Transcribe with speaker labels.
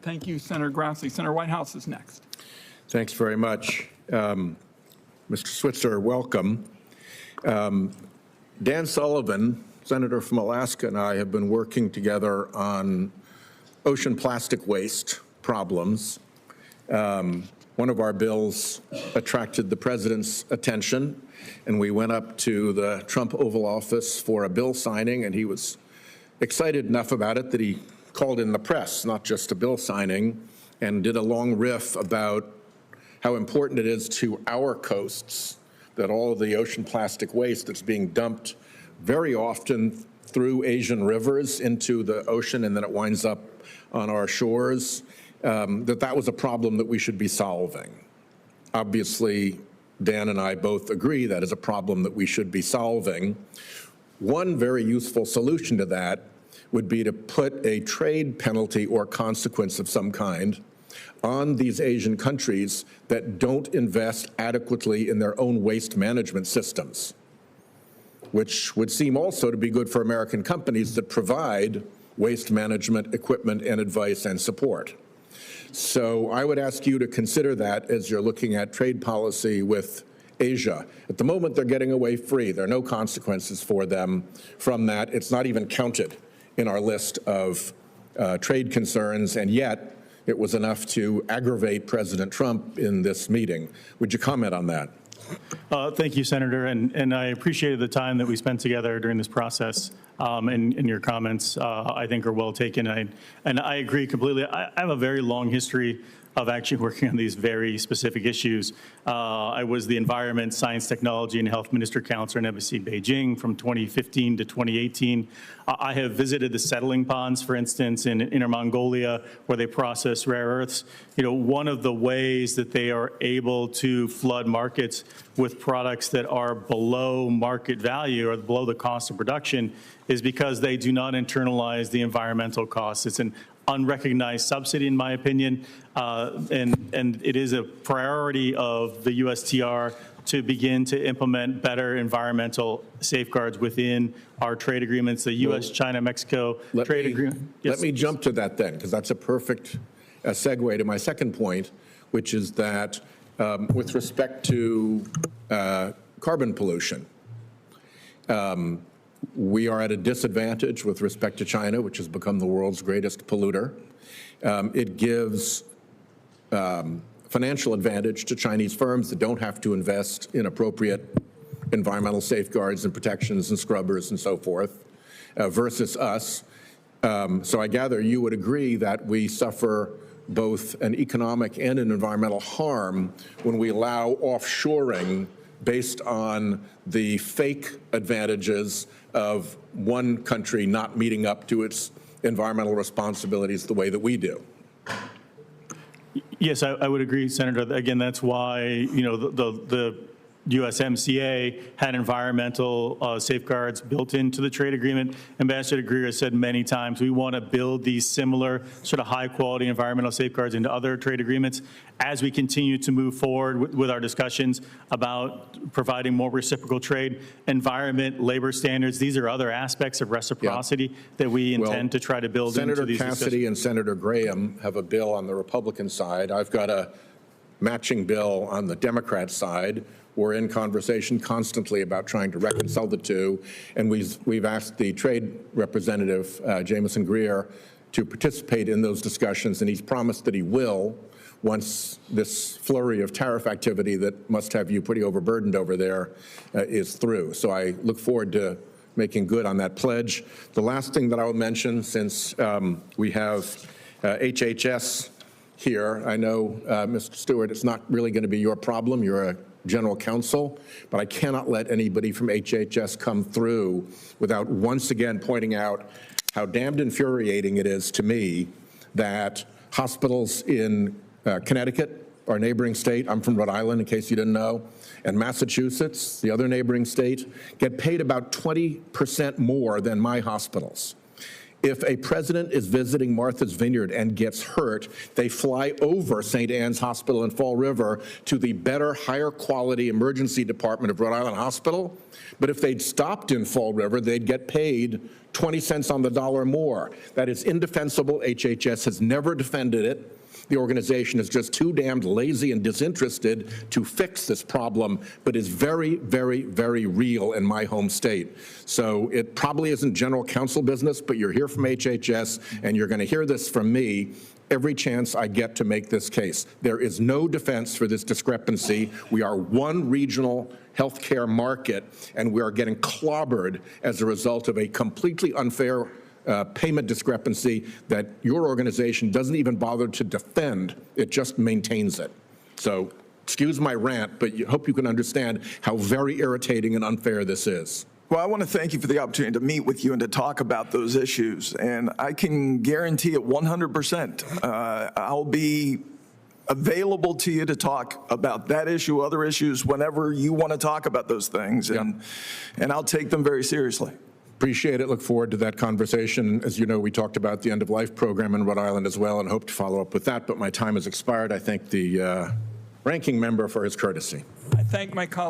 Speaker 1: Thank you, Senator Grassley. Senator Whitehouse is next.
Speaker 2: Thanks very much. Mr. Switzer, welcome. Dan Sullivan, Senator from Alaska, and I have been working together on ocean plastic waste problems. One of our bills attracted the president's attention, and we went up to the Trump Oval Office for a bill signing, and he was excited enough about it that he called in the press, not just a bill signing, and did a long riff about how important it is to our coasts that all of the ocean plastic waste that's being dumped very often through Asian rivers into the ocean and then it winds up on our shores, that was a problem that we should be solving. Obviously, Dan and I both agree that is a problem that we should be solving. One very useful solution to that would be to put a trade penalty or consequence of some kind on these Asian countries that don't invest adequately in their own waste management systems, which would seem also to be good for American companies that provide waste management equipment and advice and support. So I would ask you to consider that as you're looking at trade policy with Asia. At the moment, they're getting away free. There are no consequences for them from that. It's not even counted in our list of trade concerns, and yet it was enough to aggravate President Trump in this meeting. Would you comment on that?
Speaker 3: Thank you, Senator, and I appreciated the time that we spent together during this process, and your comments, I think, are well taken, and I agree completely. I have a very long history of actually working on these very specific issues. I was the Environment, Science, Technology, and Health Minister Counselor in Embassy Beijing from 2015 to 2018. I have visited the settling ponds, for instance, in Inner Mongolia, where they process rare earths. You know, one of the ways that they are able to flood markets with products that are below market value or below the cost of production is because they do not internalize the environmental costs. It's an unrecognized subsidy, in my opinion, and it is a priority of the USTR to begin to implement better environmental safeguards within our trade agreements, the U.S., China, Mexico trade agreement.
Speaker 2: Yes. Let me jump to that then, because that's a perfect segue to my second point, which is that with respect to carbon pollution, we are at a disadvantage with respect to China, which has become the world's greatest polluter. It gives financial advantage to Chinese firms that don't have to invest in appropriate environmental safeguards and protections and scrubbers and so forth, versus us. So I gather you would agree that we suffer both an economic and an environmental harm when we allow offshoring based on the fake advantages of one country not meeting up to its environmental responsibilities the way that we do.
Speaker 3: Yes, I would agree, Senator. Again, that's why, you know, the USMCA had environmental safeguards built into the trade agreement. Ambassador Greer has said many times we want to build these similar sort of high-quality environmental safeguards into other trade agreements as we continue to move forward with our discussions about providing more reciprocal trade, environment, labor standards. These are other aspects of reciprocity that we intend to try to build into these discussions.
Speaker 2: Senator Cassidy and Senator Graham have a bill on the Republican side. I've got a matching bill on the Democrat side. We're in conversation constantly about trying to reconcile the two, and we've asked the trade representative, Jameson Greer, to participate in those discussions, and he's promised that he will once this flurry of tariff activity that must have you pretty overburdened over there is through. So I look forward to making good on that pledge. The last thing that I will mention, since we have HHS here, I know, Mr. Stewart, it's not really going to be your problem. You're a general counsel, but I cannot let anybody from HHS come through without once again pointing out how damned infuriating it is to me that hospitals in Connecticut, our neighboring state, I'm from Rhode Island in case you didn't know, and Massachusetts, the other neighboring state, get paid about 20% more than my hospitals. If a president is visiting Martha's Vineyard and gets hurt, they fly over St. Anne's Hospital in Fall River to the better, higher quality emergency department of Rhode Island Hospital. But if they'd stopped in Fall River, they'd get paid 20 cents on the dollar more. That is indefensible. HHS has never defended it. The organization is just too damned lazy and disinterested to fix this problem, but is very, very, very real in my home state. So it probably isn't general counsel business, but you're here from HHS, and you're going to hear this from me every chance I get to make this case. There is no defense for this discrepancy. We are one regional healthcare market, and we are getting clobbered as a result of a completely unfair payment discrepancy that your organization doesn't even bother to defend. It just maintains it. So excuse my rant, but I hope you can understand how very irritating and unfair this is.
Speaker 4: Well, I want to thank you for the opportunity to meet with you and to talk about those issues. And I can guarantee it 100%. I'll be available to you to talk about that issue, other issues, whenever you want to talk about those things. And I'll take them very seriously.
Speaker 2: Appreciate it. Look forward to that conversation. As you know, we talked about the end-of-life program in Rhode Island as well and hope to follow up with that, but my time has expired. I thank the ranking member for his courtesy.
Speaker 1: I thank my colleagues.